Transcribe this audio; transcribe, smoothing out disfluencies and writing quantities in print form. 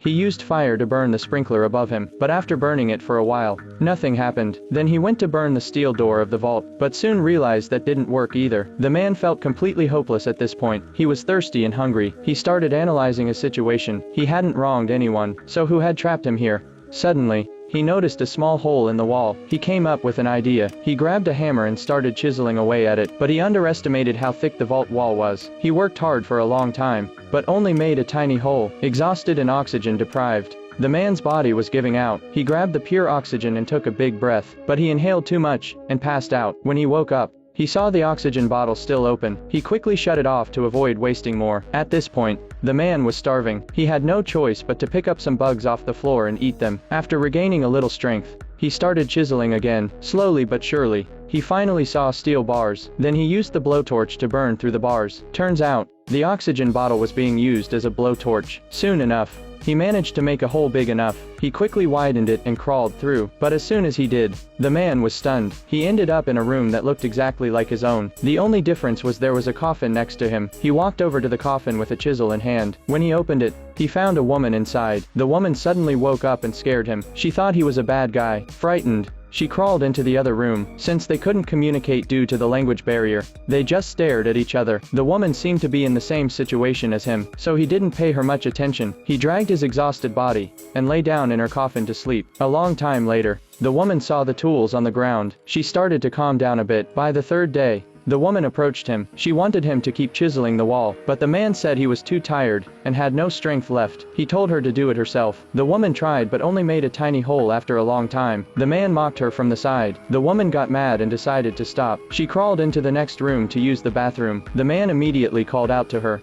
He used fire to burn the sprinkler above him, but after burning it for a while, nothing happened. Then he went to burn the steel door of the vault, but soon realized that didn't work either. The man felt completely hopeless at this point. He was thirsty and hungry. He started analyzing his situation. He hadn't wronged anyone, so who had trapped him here? Suddenly, he noticed a small hole in the wall. He came up with an idea. He grabbed a hammer and started chiseling away at it, but he underestimated how thick the vault wall was. He worked hard for a long time, but only made a tiny hole. Exhausted and oxygen deprived, the man's body was giving out. He grabbed the pure oxygen and took a big breath, but he inhaled too much and passed out. When he woke up, he saw the oxygen bottle still open. He quickly shut it off to avoid wasting more. At this point, the man was starving. He had no choice but to pick up some bugs off the floor and eat them. After regaining a little strength, he started chiseling again. Slowly but surely, he finally saw steel bars. Then he used the blowtorch to burn through the bars. Turns out, the oxygen bottle was being used as a blowtorch. Soon enough, he managed to make a hole big enough. He quickly widened it and crawled through, but as soon as he did, the man was stunned. He ended up in a room that looked exactly like his own. The only difference was there was a coffin next to him. He walked over to the coffin with a chisel in hand. When he opened it, he found a woman inside. The woman suddenly woke up and scared him. She thought he was a bad guy. Frightened, she crawled into the other room. Since they couldn't communicate due to the language barrier, they just stared at each other. The woman seemed to be in the same situation as him, so he didn't pay her much attention. He dragged his exhausted body and lay down in her coffin to sleep. A long time later, the woman saw the tools on the ground. She started to calm down a bit. By the third day, the woman approached him. She wanted him to keep chiseling the wall, but the man said he was too tired and had no strength left. He told her to do it herself. The woman tried but only made a tiny hole after a long time. The man mocked her from the side. The woman got mad and decided to stop. She crawled into the next room to use the bathroom. The man immediately called out to her.